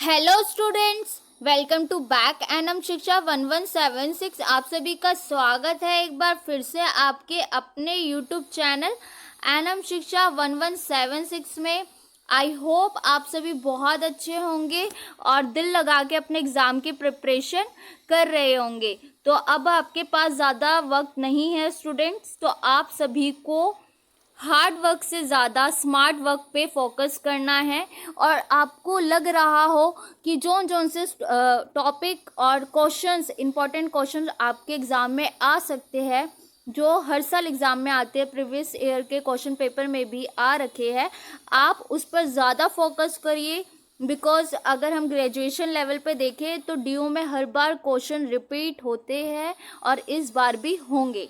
Hello students, welcome to back N M Shiksha 1176। आप सभी का स्वागत है एक बार फिर से आपके अपने यूट्यूब चैनल एनएम शिक्षा 1176 में। आई होप आप सभी बहुत अच्छे होंगे और दिल लगा के अपने एग्ज़ाम की प्रिपरेशन कर रहे होंगे। तो अब आपके पास ज़्यादा वक्त नहीं है स्टूडेंट्स, तो आप सभी को हार्ड वर्क से ज़्यादा स्मार्ट वर्क पे फोकस करना है। और आपको लग रहा हो कि जोन से टॉपिक और क्वेश्चंस, इंपॉर्टेंट क्वेश्चंस आपके एग्ज़ाम में आ सकते हैं, जो हर साल एग्ज़ाम में आते हैं, प्रीवियस ईयर के क्वेश्चन पेपर में भी आ रखे हैं, आप उस पर ज़्यादा फोकस करिए। बिकॉज अगर हम ग्रेजुएशन लेवल पे देखें तो डीयू में हर बार क्वेश्चन रिपीट होते हैं और इस बार भी होंगे।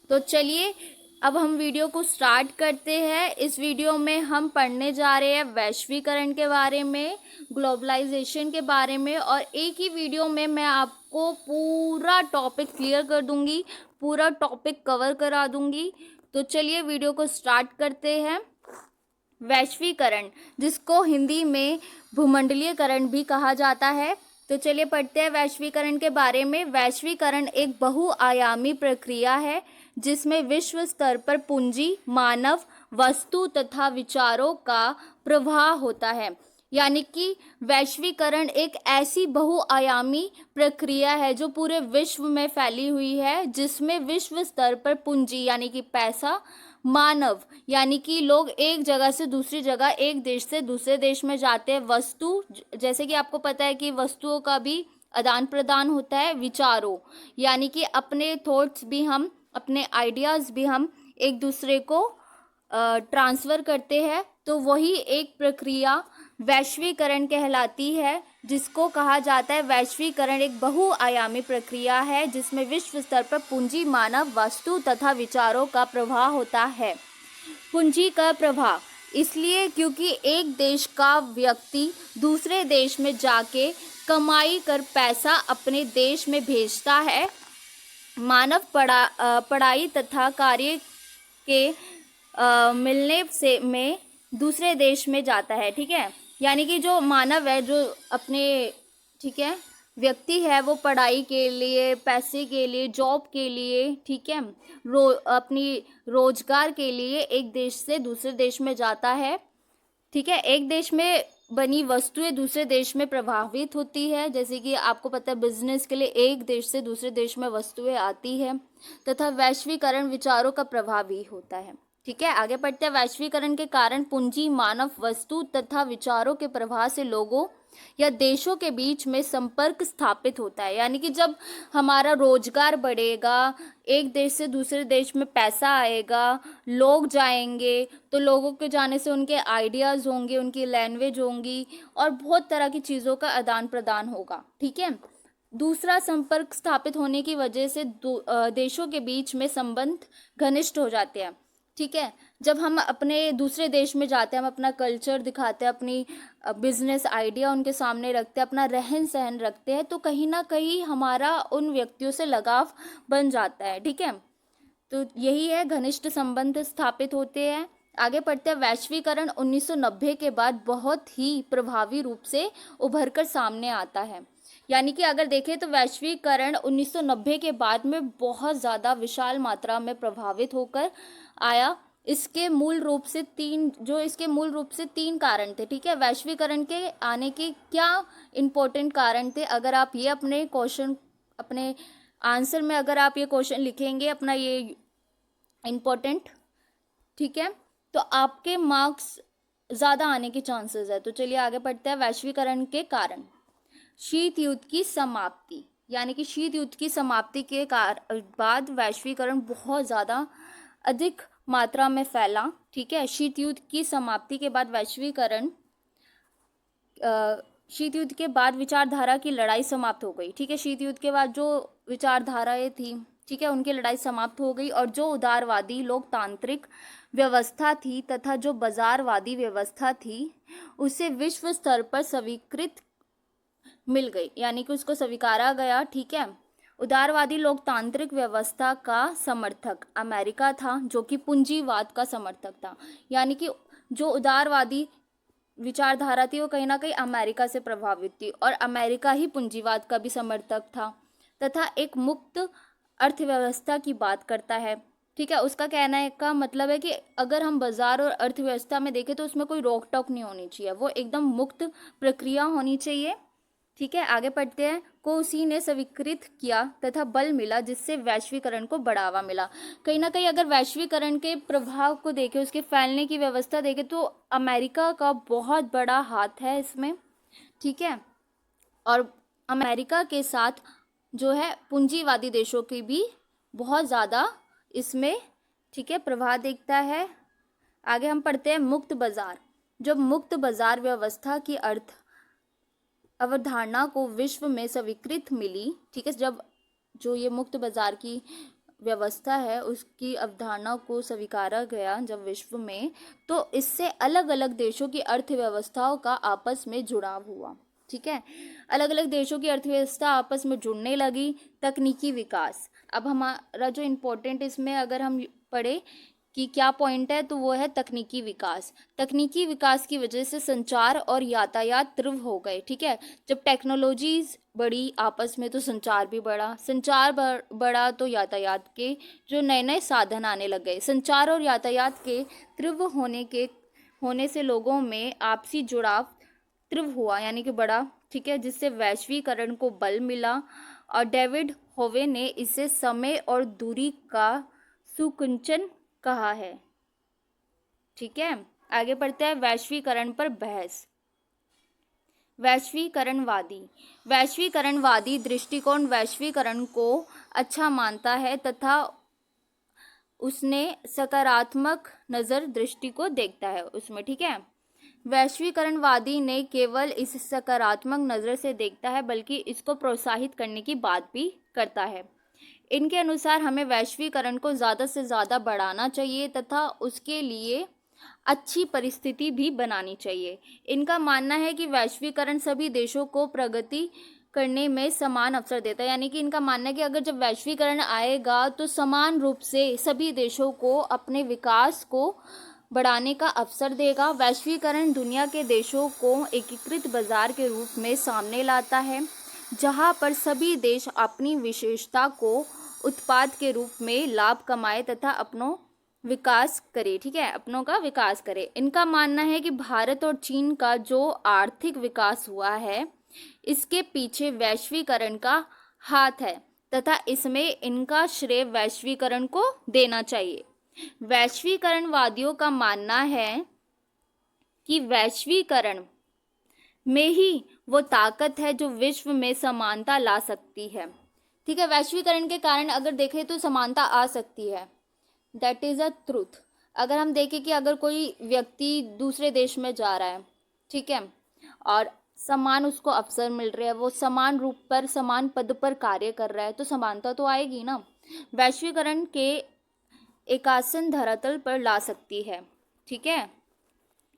तो चलिए अब हम वीडियो को स्टार्ट करते हैं। इस वीडियो में हम पढ़ने जा रहे हैं वैश्वीकरण के बारे में, ग्लोबलाइजेशन के बारे में, और एक ही वीडियो में मैं आपको पूरा टॉपिक क्लियर कर दूंगी, पूरा टॉपिक कवर करा दूंगी। तो चलिए वीडियो को स्टार्ट करते हैं। वैश्वीकरण, जिसको हिंदी में भूमंडलीयकरण भी कहा जाता है। तो चलिए पढ़ते हैं वैश्वीकरण के बारे में। वैश्वीकरण एक बहुआयामी प्रक्रिया है जिसमें विश्व स्तर पर पूंजी, मानव, वस्तु तथा विचारों का प्रवाह होता है। यानी कि वैश्वीकरण एक ऐसी बहुआयामी प्रक्रिया है जो पूरे विश्व में फैली हुई है, जिसमें विश्व स्तर पर पूंजी यानी कि पैसा, मानव यानी कि लोग एक जगह से दूसरी जगह, एक देश से दूसरे देश में जाते हैं, वस्तु, जैसे कि आपको पता है कि वस्तुओं का भी आदान प्रदान होता है, विचारों यानी कि अपने थॉट्स भी हम, अपने आइडियाज़ भी हम एक दूसरे को ट्रांसफ़र करते हैं। तो वही एक प्रक्रिया वैश्वीकरण कहलाती है, जिसको कहा जाता है वैश्वीकरण एक बहुआयामी प्रक्रिया है जिसमें विश्व स्तर पर पूंजी, मानव, वस्तु तथा विचारों का प्रवाह होता है। पूंजी का प्रवाह इसलिए क्योंकि एक देश का व्यक्ति दूसरे देश में जाके कमाई कर पैसा अपने देश में भेजता है। मानव पढ़ाई तथा कार्य के मिलने से में दूसरे देश में जाता है। ठीक है, यानी कि जो मानव है, जो अपने, ठीक है, व्यक्ति है, वो पढ़ाई के लिए, पैसे के लिए, जॉब के लिए, ठीक है, अपनी रोजगार के लिए एक देश से दूसरे देश में जाता है। ठीक है, एक देश में बनी वस्तुएं दूसरे देश में प्रभावित होती है। जैसे कि आपको पता है बिजनेस के लिए एक देश से दूसरे देश में वस्तुएं आती है, तथा वैश्वीकरण विचारों का प्रभाव भी होता है। ठीक है, आगे बढ़ते हैं। वैश्वीकरण के कारण पूंजी, मानव, वस्तु तथा विचारों के प्रवाह से लोगों या देशों के बीच में संपर्क स्थापित होता है। यानी कि जब हमारा रोजगार बढ़ेगा, एक देश से दूसरे देश में पैसा आएगा, लोग जाएंगे, तो लोगों के जाने से उनके आइडियाज़ होंगे, उनकी लैंग्वेज होंगी और बहुत तरह की चीज़ों का आदान प्रदान होगा। ठीक है, दूसरा, संपर्क स्थापित होने की वजह से देशों के बीच में संबंध घनिष्ठ हो जाते हैं। ठीक है, जब हम अपने दूसरे देश में जाते हैं, हम अपना कल्चर दिखाते हैं, अपनी बिजनेस आइडिया उनके सामने रखते हैं, अपना रहन सहन रखते हैं, तो कहीं ना कहीं हमारा उन व्यक्तियों से लगाव बन जाता है। ठीक है, तो यही है, घनिष्ठ संबंध स्थापित होते हैं। आगे पढ़ते हैं। वैश्वीकरण 1990 के बाद बहुत ही प्रभावी रूप से उभर कर सामने आता है। यानी कि अगर देखें तो वैश्वीकरण 1990 के बाद में बहुत ज़्यादा विशाल मात्रा में प्रभावित होकर आया। इसके मूल रूप से तीन कारण थे। ठीक है, वैश्वीकरण के आने के क्या इम्पोर्टेंट कारण थे, अगर आप ये अपने क्वेश्चन, अपने आंसर में अगर आप ये क्वेश्चन लिखेंगे, अपना ये इम्पोर्टेंट, ठीक है, तो आपके मार्क्स ज़्यादा आने के चांसेस है। तो चलिए आगे बढ़ते हैं। वैश्वीकरण के कारण शीत युद्ध की समाप्ति, यानी कि शीत युद्ध की समाप्ति के बाद वैश्वीकरण बहुत ज़्यादा अधिक मात्रा में फैला। ठीक है, शीत युद्ध की समाप्ति के बाद वैश्वीकरण, शीत युद्ध के बाद विचारधारा की लड़ाई समाप्त हो गई। ठीक है, शीत युद्ध के बाद जो विचारधाराएं थी, ठीक है, उनकी लड़ाई समाप्त हो गई, और जो उदारवादी लोकतांत्रिक व्यवस्था थी तथा जो बाजारवादी व्यवस्था थी, उसे विश्व स्तर पर स्वीकृत मिल गई, यानी कि उसको स्वीकारा गया। ठीक है, उदारवादी लोकतांत्रिक व्यवस्था का समर्थक अमेरिका था, जो कि पूंजीवाद का समर्थक था। यानी कि जो उदारवादी विचारधारा थी वो कहीं ना कहीं अमेरिका से प्रभावित थी और अमेरिका ही पूंजीवाद का भी समर्थक था तथा एक मुक्त अर्थव्यवस्था की बात करता है। ठीक है, उसका कहना है का मतलब है कि अगर हम बाजार और अर्थव्यवस्था में देखें तो उसमें कोई रोक टोक नहीं होनी चाहिए, वो एकदम मुक्त प्रक्रिया होनी चाहिए। ठीक है, आगे पढ़ते हैं। को उसी ने स्वीकृत किया तथा बल मिला जिससे वैश्वीकरण को बढ़ावा मिला। कहीं ना कहीं अगर वैश्वीकरण के प्रभाव को देखें, उसके फैलने की व्यवस्था देखें तो अमेरिका का बहुत बड़ा हाथ है इसमें। ठीक है, और अमेरिका के साथ जो है पूंजीवादी देशों की भी बहुत ज़्यादा इसमें, ठीक है, प्रभाव दिखता है। आगे हम पढ़ते हैं मुक्त बाजार। जब मुक्त बाजार व्यवस्था की अर्थ अवधारणा को विश्व में स्वीकृत मिली, ठीक है, जब जो ये मुक्त बाजार की व्यवस्था है उसकी अवधारणा को स्वीकारा गया जब विश्व में, तो इससे अलग अलग देशों की अर्थव्यवस्थाओं का आपस में जुड़ाव हुआ। ठीक है, अलग अलग देशों की अर्थव्यवस्था आपस में जुड़ने लगी। तकनीकी विकास, अब हमारा जो इम्पोर्टेंट इसमें अगर हम पढ़े कि क्या पॉइंट है तो वो है तकनीकी विकास। तकनीकी विकास की वजह से संचार और यातायात तीव्र हो गए। ठीक है, जब टेक्नोलॉजीज बढ़ी आपस में तो संचार भी बढ़ा, संचार बढ़ा तो यातायात के जो नए नए साधन आने लग गए। संचार और यातायात के तीव्र होने से लोगों में आपसी जुड़ाव तीव्र हुआ यानी कि बढ़ा। ठीक है, जिससे वैश्वीकरण को बल मिला और डेविड होवे ने इसे समय और दूरी का सुकुंचन कहा है। ठीक है, आगे बढ़ते हैं। वैश्वीकरण पर बहस। वैश्वीकरणवादी दृष्टिकोण वैश्वीकरण को अच्छा मानता है तथा उसने सकारात्मक नज़र दृष्टि को देखता है उसमें। ठीक है, वैश्वीकरणवादी ने केवल इस सकारात्मक नज़र से देखता है बल्कि इसको प्रोत्साहित करने की बात भी करता है। इनके अनुसार हमें वैश्वीकरण को ज़्यादा से ज़्यादा बढ़ाना चाहिए तथा उसके लिए अच्छी परिस्थिति भी बनानी चाहिए। इनका मानना है कि वैश्वीकरण सभी देशों को प्रगति करने में समान अवसर देता है, यानी कि इनका मानना है कि अगर जब वैश्वीकरण आएगा तो समान रूप से सभी देशों को अपने विकास को बढ़ाने का अवसर देगा। वैश्वीकरण दुनिया के देशों को एकीकृत बाजार के रूप में सामने लाता है जहां पर सभी देश अपनी विशेषता को उत्पाद के रूप में लाभ कमाए तथा अपनों विकास करे। ठीक है, अपनों का विकास करे। इनका मानना है कि भारत और चीन का जो आर्थिक विकास हुआ है इसके पीछे वैश्वीकरण का हाथ है तथा इसमें इनका श्रेय वैश्वीकरण को देना चाहिए। वैश्वीकरणवादियों का मानना है कि वैश्वीकरण में ही वो ताकत है जो विश्व में समानता ला सकती है। ठीक है, वैश्वीकरण के कारण अगर देखें तो समानता आ सकती है, दैट इज़ अ ट्रूथ। अगर हम देखें कि अगर कोई व्यक्ति दूसरे देश में जा रहा है, ठीक है, और समान उसको अवसर मिल रहे हैं, वो समान रूप पर समान पद पर कार्य कर रहा है तो समानता तो आएगी ना। वैश्वीकरण के एक आसन धरातल पर ला सकती है। ठीक है,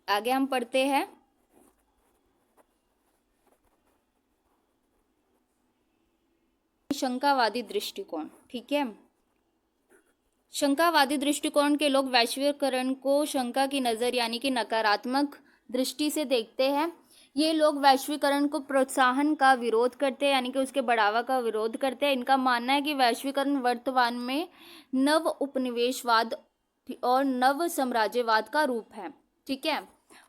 आगे हम पढ़ते हैं। शंकावादी दृष्टिकोण। ठीक है, शंकावादी दृष्टिकोण के लोग वैश्वीकरण को शंका की नज़र यानी कि नकारात्मक दृष्टि से देखते हैं। ये लोग वैश्वीकरण को प्रोत्साहन का विरोध करते हैं यानी कि उसके बढ़ावा का विरोध करते हैं। इनका मानना है कि वैश्वीकरण वर्तमान में नव उपनिवेशवाद और नव साम्राज्यवाद का रूप है। ठीक है,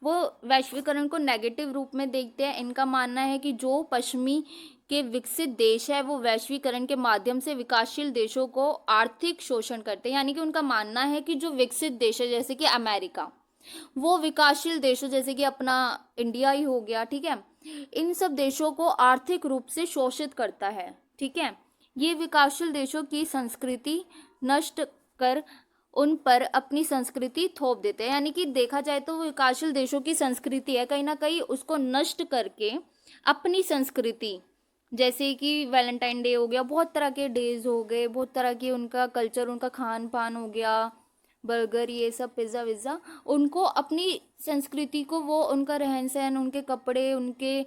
वो वैश्वीकरण को नेगेटिव रूप में देखते हैं। इनका मानना है कि जो पश्चिमी के विकसित देश है वो वैश्वीकरण के माध्यम से विकासशील देशों को आर्थिक शोषण करते हैं, यानी कि उनका मानना है कि जो विकसित देश है जैसे कि अमेरिका, वो विकासशील देशों जैसे कि अपना इंडिया ही हो गया, ठीक है, इन सब देशों को आर्थिक रूप से शोषित करता है। ठीक है, ये विकासशील देशों की संस्कृति नष्ट कर उन पर अपनी संस्कृति थोप देते हैं, यानी कि देखा जाए तो विकासशील देशों की संस्कृति है कहीं ना कहीं उसको नष्ट करके अपनी संस्कृति, जैसे कि वैलेंटाइन डे हो गया, बहुत तरह के डेज हो गए, बहुत तरह की उनका कल्चर, उनका खान पान हो गया, बर्गर, ये सब, पिज़्ज़ा विज़्ज़ा, उनको अपनी संस्कृति को, वो उनका रहन सहन, उनके कपड़े, उनके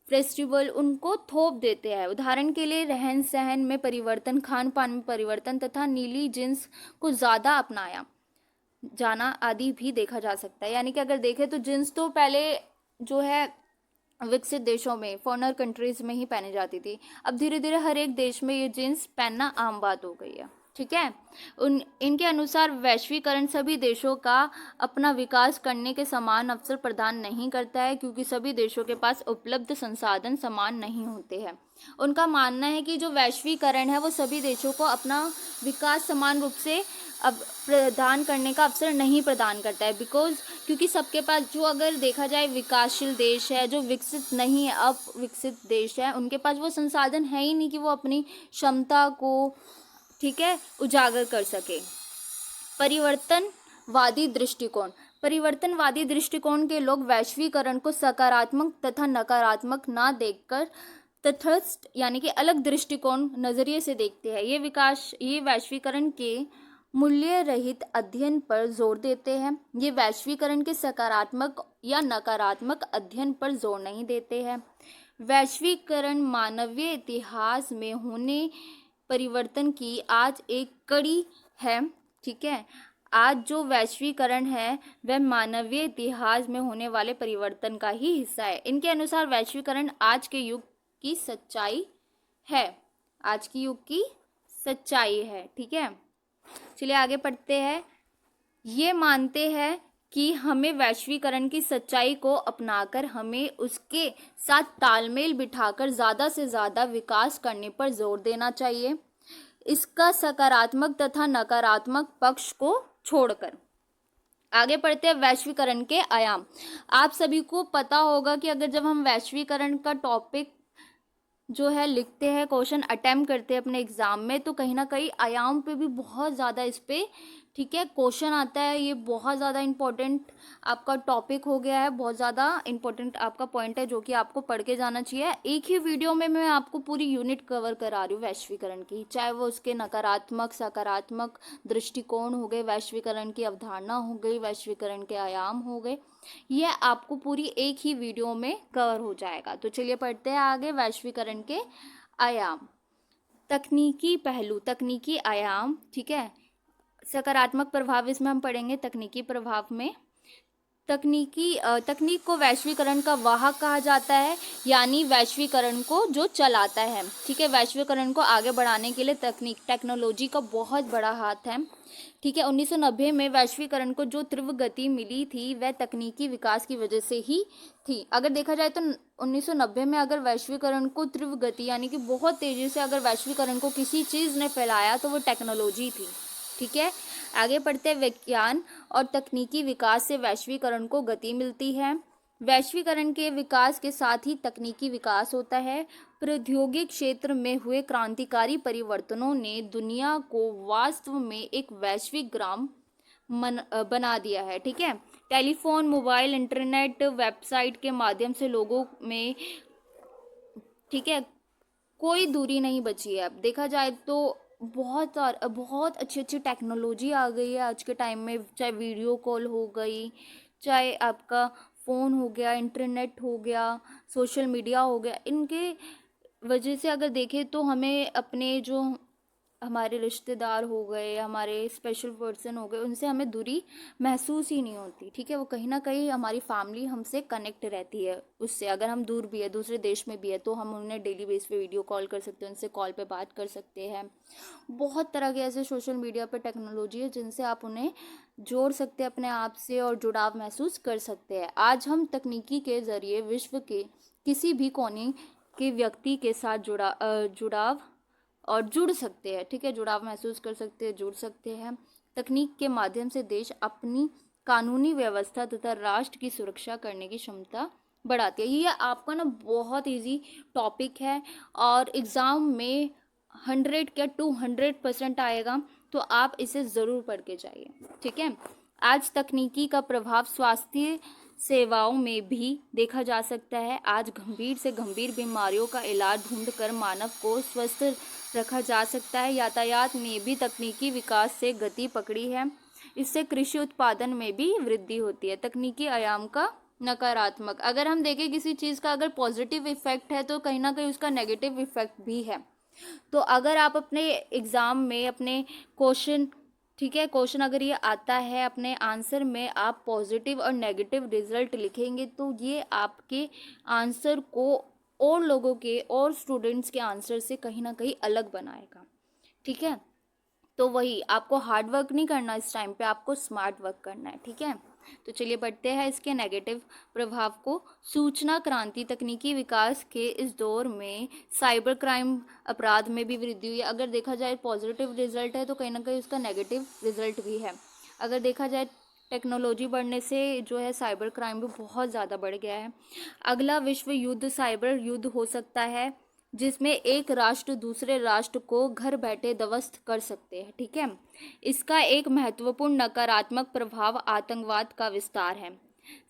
फेस्टिवल उनको थोप देते हैं। उदाहरण के लिए रहन सहन में परिवर्तन, खान पान में परिवर्तन तथा नीली जींस को ज़्यादा अपनाया जाना आदि भी देखा जा सकता है। यानी कि अगर देखें तो जींस तो पहले जो है विकसित देशों में, फॉरेनर कंट्रीज में ही पहनी जाती थी। अब धीरे धीरे हर एक देश में ये जीन्स पहनना आम बात हो गई है। ठीक है। इनके अनुसार वैश्वीकरण सभी देशों का अपना विकास करने के समान अवसर प्रदान नहीं करता है, क्योंकि सभी देशों के पास उपलब्ध संसाधन समान नहीं होते हैं। उनका मानना है कि जो वैश्वीकरण है वो सभी देशों को अपना विकास समान रूप से अब प्रदान करने का अवसर नहीं प्रदान करता है। क्योंकि सबके पास, जो अगर देखा जाए विकासशील देश है, जो विकसित नहीं है, अब विकसित देश है, उनके पास वो संसाधन है ही नहीं कि वो अपनी क्षमता को, ठीक है, उजागर कर सके। परिवर्तनवादी दृष्टिकोण के लोग वैश्वीकरण को सकारात्मक तथा नकारात्मक ना देखकर तटस्थ यानी कि अलग दृष्टिकोण नजरिए से देखते हैं। ये वैश्वीकरण के मूल्य रहित अध्ययन पर जोर देते हैं। ये वैश्वीकरण के सकारात्मक या नकारात्मक अध्ययन पर जोर नहीं देते हैं। वैश्वीकरण मानवीय इतिहास में होने परिवर्तन की आज एक कड़ी है। ठीक है। आज जो वैश्वीकरण है वह मानवीय इतिहास में होने वाले परिवर्तन का ही हिस्सा है। इनके अनुसार वैश्वीकरण आज के युग की सच्चाई है। आज की युग की सच्चाई है। ठीक है। चलिए आगे पढ़ते हैं। ये मानते हैं कि हमें वैश्वीकरण की सच्चाई को अपनाकर हमें उसके साथ तालमेल बिठाकर ज़्यादा से ज़्यादा विकास करने पर जोर देना चाहिए, इसका सकारात्मक तथा नकारात्मक पक्ष को छोड़कर। आगे पढ़ते हैं वैश्वीकरण के आयाम। आप सभी को पता होगा कि अगर जब हम वैश्वीकरण का टॉपिक जो है लिखते हैं, क्वेश्चन अटेम्प्ट करते हैं अपने एग्जाम में, तो कहीं ना कहीं आयाम पे भी बहुत ज़्यादा इस पे, ठीक है, क्वेश्चन आता है। ये बहुत ज़्यादा इम्पोर्टेंट आपका टॉपिक हो गया है, बहुत ज़्यादा इम्पोर्टेंट आपका पॉइंट है जो कि आपको पढ़ के जाना चाहिए। एक ही वीडियो में मैं आपको पूरी यूनिट कवर करा रही हूँ वैश्वीकरण की, चाहे वो उसके नकारात्मक सकारात्मक दृष्टिकोण हो गए, वैश्वीकरण की अवधारणा हो गई, वैश्वीकरण के आयाम हो गए, यह आपको पूरी एक ही वीडियो में कवर हो जाएगा। तो चलिए पढ़ते हैं आगे वैश्वीकरण के आयाम। तकनीकी पहलू, तकनीकी आयाम। ठीक है। सकारात्मक प्रभाव इसमें हम पढ़ेंगे। तकनीकी प्रभाव में तकनीक को वैश्वीकरण का वाहक कहा जाता है, यानी वैश्वीकरण को जो चलाता है। ठीक है। वैश्वीकरण को आगे बढ़ाने के लिए टेक्नोलॉजी का बहुत बड़ा हाथ है। ठीक है। 1990 में वैश्वीकरण को जो तीव्र गति मिली थी वह तकनीकी विकास की वजह से ही थी। अगर देखा जाए तो 1990 में अगर वैश्वीकरण को तीव्र गति यानी कि बहुत तेजी से अगर वैश्वीकरण को किसी चीज़ ने फैलाया तो वो टेक्नोलॉजी थी। ठीक है। आगे पढ़ते हैं। विज्ञान और तकनीकी विकास से वैश्वीकरण को गति मिलती है। वैश्वीकरण के विकास के साथ ही तकनीकी विकास होता है। प्रौद्योगिक क्षेत्र में हुए क्रांतिकारी परिवर्तनों ने दुनिया को वास्तव में एक वैश्विक ग्राम बना दिया है। ठीक है। टेलीफोन, मोबाइल, इंटरनेट, वेबसाइट के माध्यम से लोगों में, ठीक है, कोई दूरी नहीं बची है। अब देखा जाए तो बहुत अच्छी अच्छी टेक्नोलॉजी आ गई है आज के टाइम में, चाहे वीडियो कॉल हो गई, चाहे आपका फ़ोन हो गया, इंटरनेट हो गया, सोशल मीडिया हो गया। इनके वजह से अगर देखें तो हमें अपने जो हमारे रिश्तेदार हो गए, हमारे स्पेशल पर्सन हो गए, उनसे हमें दूरी महसूस ही नहीं होती। ठीक है। वो कहीं ना कहीं हमारी फैमिली हमसे कनेक्ट रहती है उससे। अगर हम दूर भी है, दूसरे देश में भी है, तो हम उन्हें डेली बेस पे वीडियो कॉल कर सकते हैं, उनसे कॉल पे बात कर सकते हैं। बहुत तरह के ऐसे सोशल मीडिया पे टेक्नोलॉजी है जिनसे आप उन्हें जोड़ सकते हैं अपने आप से और जुड़ाव महसूस कर सकते हैं। आज हम तकनीकी के ज़रिए विश्व के किसी भी कोने के व्यक्ति के साथ जुड़ाव और जुड़ सकते हैं। ठीक है। जुड़ाव महसूस कर सकते हैं, जुड़ सकते हैं। तकनीक के माध्यम से देश अपनी कानूनी व्यवस्था तथा राष्ट्र की सुरक्षा करने की क्षमता बढ़ाती है। ये आपका ना बहुत इजी टॉपिक है और एग्ज़ाम में 100 या 200% आएगा, तो आप इसे ज़रूर पढ़ के जाइए। ठीक है। आज तकनीकी का प्रभाव स्वास्थ्य सेवाओं में भी देखा जा सकता है। आज गंभीर से गंभीर बीमारियों का इलाज ढूंढकर मानव को स्वस्थ रखा जा सकता है। यातायात ने भी तकनीकी विकास से गति पकड़ी है। इससे कृषि उत्पादन में भी वृद्धि होती है। तकनीकी आयाम का नकारात्मक, अगर हम देखें किसी चीज़ का अगर पॉजिटिव इफेक्ट है तो कहीं ना कहीं उसका नेगेटिव इफेक्ट भी है। तो अगर आप अपने एग्ज़ाम में अपने क्वेश्चन ठीक है, क्वेश्चन अगर ये आता है अपने आंसर में आप पॉजिटिव और नेगेटिव रिजल्ट लिखेंगे तो ये आपके आंसर को और लोगों के और स्टूडेंट्स के आंसर से कहीं ना कहीं अलग बनाएगा। ठीक है, तो वही आपको हार्ड वर्क नहीं करना, इस टाइम पे आपको स्मार्ट वर्क करना है। ठीक है, तो चलिए बढ़ते हैं इसके नेगेटिव प्रभाव को। सूचना क्रांति तकनीकी विकास के इस दौर में साइबर क्राइम अपराध में भी वृद्धि हुई है। अगर देखा जाए पॉजिटिव रिजल्ट है तो कहीं ना कहीं उसका नेगेटिव रिजल्ट भी है। अगर देखा जाए टेक्नोलॉजी बढ़ने से जो है साइबर क्राइम भी बहुत ज़्यादा बढ़ गया है। अगला विश्व युद्ध साइबर युद्ध हो सकता है, जिसमें एक राष्ट्र दूसरे राष्ट्र को घर बैठे ध्वस्त कर सकते हैं। ठीक है, इसका एक महत्वपूर्ण नकारात्मक प्रभाव आतंकवाद का विस्तार है।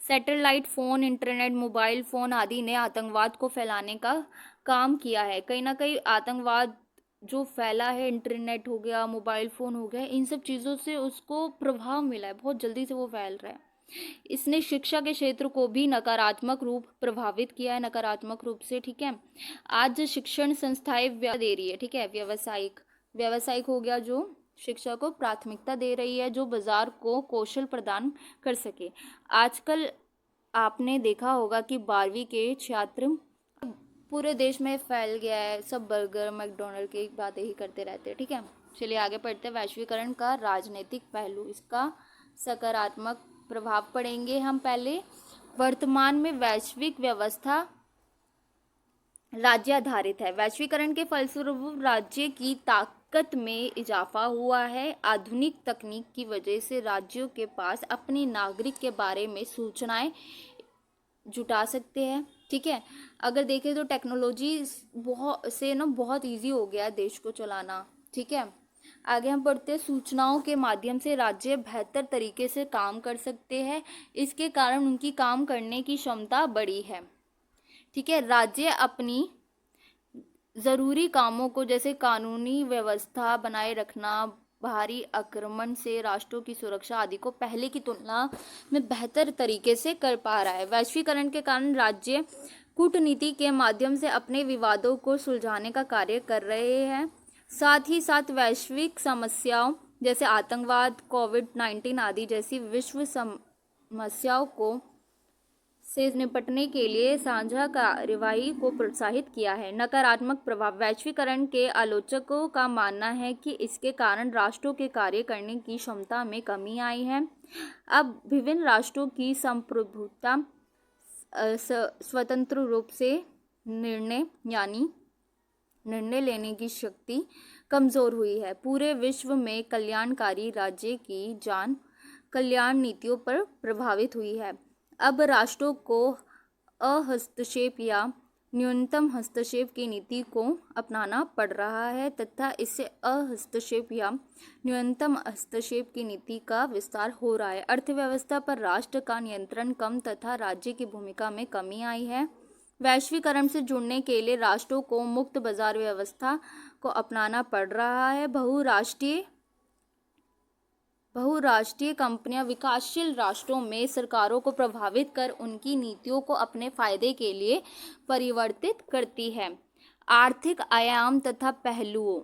Satellite phone, internet, mobile phone आदि ने आतंकवाद को फैलाने का काम किया है। कहीं ना कहीं आतंकवाद जो फैला है, इंटरनेट हो गया, मोबाइल फ़ोन हो गया, इन सब चीज़ों से उसको प्रभाव मिला है, बहुत जल्दी से वो फैल रहा है। इसने शिक्षा के क्षेत्र को भी नकारात्मक रूप प्रभावित किया है, नकारात्मक रूप से। ठीक है, आज शिक्षण संस्थाएं दे रही है। ठीक है, व्यावसायिक हो गया, जो शिक्षा को प्राथमिकता दे रही है, जो बाजार को कौशल प्रदान कर सके। आजकल आपने देखा होगा कि 12वीं के छात्र पूरे देश में फैल गया है, सब बर्गर मैकडोनल्ड की बातें ही करते रहते हैं। ठीक है, चलिए आगे पढ़ते हैं। वैश्वीकरण का राजनीतिक पहलू, इसका सकारात्मक प्रभाव पड़ेंगे हम। पहले, वर्तमान में वैश्विक व्यवस्था राज्य आधारित है। वैश्वीकरण के फलस्वरूप राज्य की ताकत में इजाफा हुआ है। आधुनिक तकनीक की वजह से राज्यों के पास अपने नागरिक के बारे में सूचनाएं जुटा सकते हैं। ठीक है, अगर देखें तो टेक्नोलॉजी बहुत इजी हो गया है देश को चलाना। ठीक है, आगे हम पढ़ते हैं। सूचनाओं के माध्यम से राज्य बेहतर तरीके से काम कर सकते हैं, इसके कारण उनकी काम करने की क्षमता बढ़ी है। ठीक है, राज्य अपनी ज़रूरी कामों को, जैसे कानूनी व्यवस्था बनाए रखना, बाहरी आक्रमण से राष्ट्रों की सुरक्षा आदि को पहले की तुलना में बेहतर तरीके से कर पा रहा है। वैश्वीकरण के कारण राज्य कूटनीति के माध्यम से अपने विवादों को सुलझाने का कार्य कर रहे हैं। साथ ही साथ वैश्विक समस्याओं जैसे आतंकवाद, कोविड-19 आदि जैसी विश्व समस्याओं को से निपटने के लिए साझा कार्यवाही को प्रोत्साहित किया है। नकारात्मक प्रभाव, वैश्वीकरण के आलोचकों का मानना है कि इसके कारण राष्ट्रों के कार्य करने की क्षमता में कमी आई है। अब विभिन्न राष्ट्रों की संप्रभुता, स्वतंत्र रूप से निर्णय लेने की शक्ति कमज़ोर हुई है। पूरे विश्व में कल्याणकारी राज्य की जान कल्याण नीतियों पर प्रभावित हुई है। अब राष्ट्रों को अहस्तक्षेप या न्यूनतम हस्तक्षेप की नीति को अपनाना पड़ रहा है तथा इससे अहस्तक्षेप या न्यूनतम हस्तक्षेप की नीति का विस्तार हो रहा है। अर्थव्यवस्था पर राष्ट्र का नियंत्रण कम तथा राज्य की भूमिका में कमी आई है। वैश्वीकरण से जुड़ने के लिए राष्ट्रों को मुक्त बाजार व्यवस्था को अपनाना पड़ रहा है। बहुराष्ट्रीय कंपनियां विकासशील राष्ट्रों में सरकारों को प्रभावित कर उनकी नीतियों को अपने फायदे के लिए परिवर्तित करती है। आर्थिक आयाम तथा पहलुओं,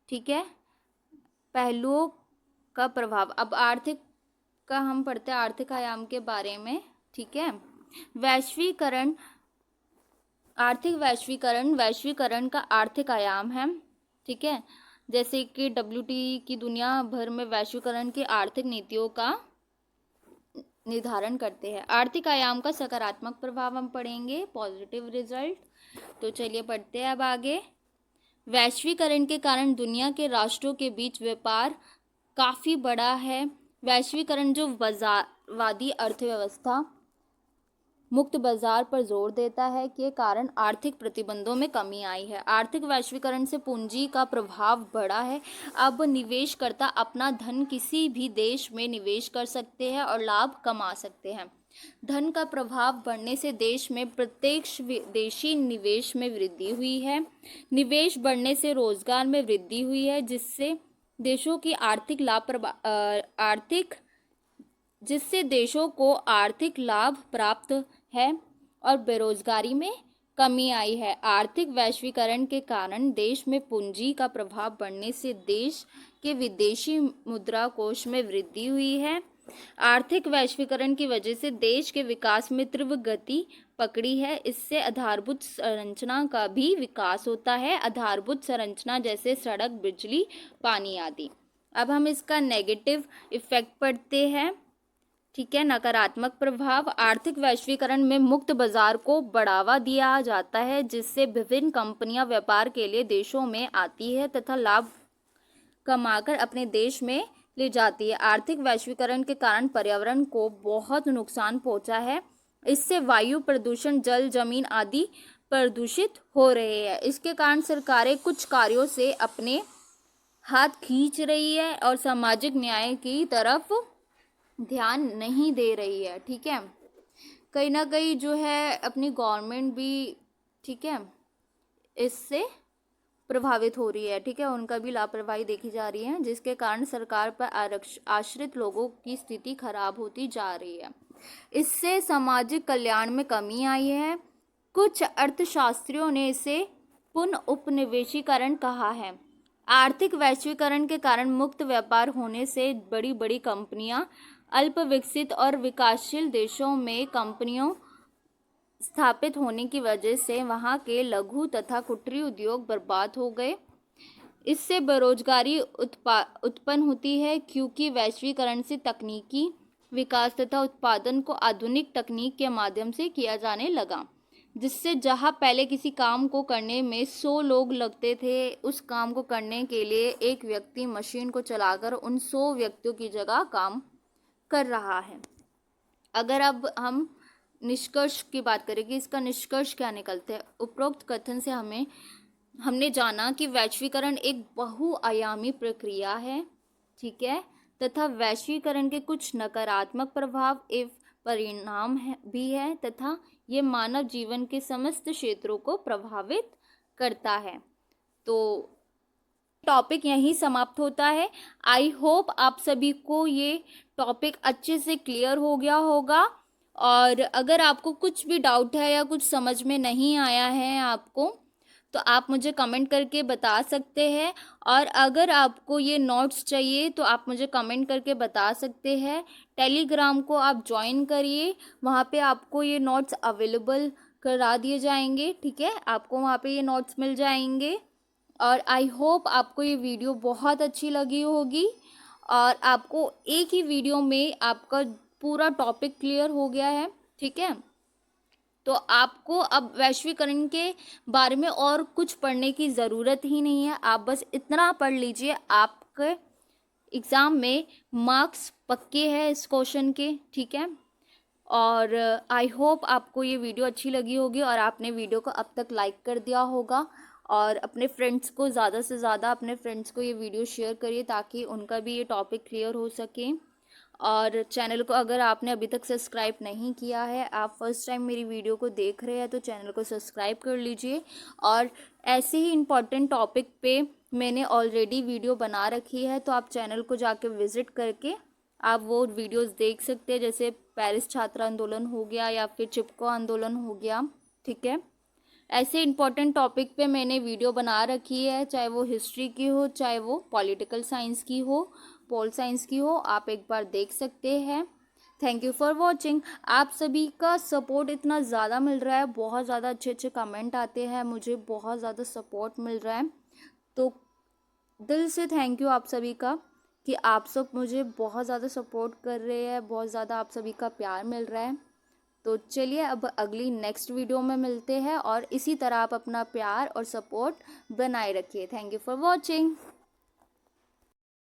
ठीक है, पहलुओं का प्रभाव। अब आर्थिक का हम पढ़ते हैं, आर्थिक आयाम के बारे में। ठीक है, वैश्वीकरण का आर्थिक आयाम है। ठीक है, जैसे कि WTO की दुनिया भर में वैश्वीकरण की आर्थिक नीतियों का निर्धारण करते हैं। आर्थिक आयाम का सकारात्मक प्रभाव हम पढ़ेंगे, पॉजिटिव रिजल्ट। तो चलिए पढ़ते हैं अब आगे। वैश्वीकरण के कारण दुनिया के राष्ट्रों के बीच व्यापार काफ़ी बढ़ा है। वैश्वीकरण जो बाजारवादी अर्थव्यवस्था, मुक्त बाजार पर जोर देता है, के कारण आर्थिक प्रतिबंधों में कमी आई है। आर्थिक वैश्वीकरण से पूंजी का प्रभाव बढ़ा है। अब निवेशकर्ता अपना धन किसी भी देश में निवेश कर सकते हैं और लाभ कमा सकते हैं। धन का प्रभाव बढ़ने से देश में प्रत्यक्ष विदेशी निवेश में वृद्धि हुई है। निवेश बढ़ने से रोजगार में वृद्धि हुई है, जिससे देशों को आर्थिक लाभ प्राप्त है और बेरोजगारी में कमी आई है। आर्थिक वैश्वीकरण के कारण देश में पूंजी का प्रभाव बढ़ने से देश के विदेशी मुद्रा कोष में वृद्धि हुई है। आर्थिक वैश्वीकरण की वजह से देश के विकास में तीव्र गति पकड़ी है। इससे आधारभूत संरचना का भी विकास होता है, आधारभूत संरचना जैसे सड़क, बिजली, पानी आदि। अब हम इसका नेगेटिव इफेक्ट पढ़ते हैं। ठीक है, नकारात्मक प्रभाव। आर्थिक वैश्वीकरण में मुक्त बाजार को बढ़ावा दिया जाता है, जिससे विभिन्न कंपनियां व्यापार के लिए देशों में आती है तथा लाभ कमाकर अपने देश में ले जाती है। आर्थिक वैश्वीकरण के कारण पर्यावरण को बहुत नुकसान पहुंचा है। इससे वायु प्रदूषण, जल, जमीन आदि प्रदूषित हो रहे हैं। इसके कारण सरकारें कुछ कार्यों से अपने हाथ खींच रही है और सामाजिक न्याय की तरफ ध्यान नहीं दे रही है। ठीक है, कहीं ना कहीं जो है अपनी गवर्नमेंट भी, ठीक है, इससे प्रभावित हो रही है। ठीक है, उनका भी लापरवाही देखी जा रही है, जिसके कारण सरकार पर आश्रित लोगों की स्थिति खराब होती जा रही है। इससे सामाजिक कल्याण में कमी आई है। कुछ अर्थशास्त्रियों ने इसे पुनः उपनिवेशीकरण कहा है। आर्थिक वैश्वीकरण के कारण मुक्त व्यापार होने से बड़ी बड़ी कंपनियां अल्प विकसित और विकासशील देशों में कंपनियों स्थापित होने की वजह से वहां के लघु तथा कुटीर उद्योग बर्बाद हो गए। इससे बेरोजगारी उत्पन्न होती है, क्योंकि वैश्वीकरण से तकनीकी विकास तथा उत्पादन को आधुनिक तकनीक के माध्यम से किया जाने लगा, जिससे जहां पहले किसी काम को करने में 100 लोग लगते थे, उस काम को करने के लिए एक व्यक्ति मशीन को चलाकर उन 100 व्यक्तियों की जगह काम कर रहा है। अगर अब हम निष्कर्ष की बात करें कि इसका निष्कर्ष क्या निकलते हैं, उपरोक्त कथन से हमने जाना कि वैश्वीकरण एक बहुआयामी प्रक्रिया है। ठीक है, तथा वैश्वीकरण के कुछ नकारात्मक प्रभाव एवं परिणाम भी है तथा ये मानव जीवन के समस्त क्षेत्रों को प्रभावित करता है। तो टॉपिक यहीं समाप्त होता है। आई होप आप सभी को ये टॉपिक अच्छे से क्लियर हो गया होगा, और अगर आपको कुछ भी डाउट है या कुछ समझ में नहीं आया है आपको, तो आप मुझे कमेंट करके बता सकते हैं। और अगर आपको ये नोट्स चाहिए तो आप मुझे कमेंट करके बता सकते हैं। टेलीग्राम को आप ज्वाइन करिए, वहाँ पे आपको ये नोट्स अवेलेबल करा दिए जाएंगे। ठीक है, आपको वहाँ पे ये नोट्स मिल जाएंगे। और आई होप आपको ये वीडियो बहुत अच्छी लगी होगी और आपको एक ही वीडियो में आपका पूरा टॉपिक क्लियर हो गया है। ठीक है, तो आपको अब वैश्वीकरण के बारे में और कुछ पढ़ने की ज़रूरत ही नहीं है। आप बस इतना पढ़ लीजिए, आपके एग्ज़ाम में मार्क्स पक्के हैं इस क्वेश्चन के। ठीक है, और आई होप आपको ये वीडियो अच्छी लगी होगी और आपने वीडियो को अब तक लाइक कर दिया होगा, और अपने फ्रेंड्स को ज़्यादा से ज़्यादा अपने फ्रेंड्स को ये वीडियो शेयर करिए ताकि उनका भी ये टॉपिक क्लियर हो सके। और चैनल को अगर आपने अभी तक सब्सक्राइब नहीं किया है, आप फर्स्ट टाइम मेरी वीडियो को देख रहे हैं, तो चैनल को सब्सक्राइब कर लीजिए। और ऐसे ही इम्पॉर्टेंट टॉपिक पे मैंने ऑलरेडी वीडियो बना रखी है, तो आप चैनल को जाके विज़िट करके आप वो वीडियोस देख सकते हैं, जैसे पेरिस छात्र आंदोलन हो गया या फिर चिपको आंदोलन हो गया। ठीक है, ऐसे इम्पॉर्टेंट टॉपिक पे मैंने वीडियो बना रखी है, चाहे वो हिस्ट्री की हो, चाहे वो पॉलिटिकल साइंस की हो, पोल साइंस की हो, आप एक बार देख सकते हैं। Thank you for watching. आप सभी का सपोर्ट इतना ज़्यादा मिल रहा है, बहुत ज़्यादा अच्छे अच्छे कमेंट आते हैं, मुझे बहुत ज़्यादा सपोर्ट मिल रहा है, तो दिल से थैंक यू आप सभी का कि आप सब मुझे बहुत ज़्यादा सपोर्ट कर रहे हैं, बहुत ज़्यादा आप सभी का प्यार मिल रहा है। तो चलिए अब अगली नेक्स्ट वीडियो में मिलते हैं, और इसी तरह आप अपना प्यार और सपोर्ट बनाए रखिए। Thank you for watching.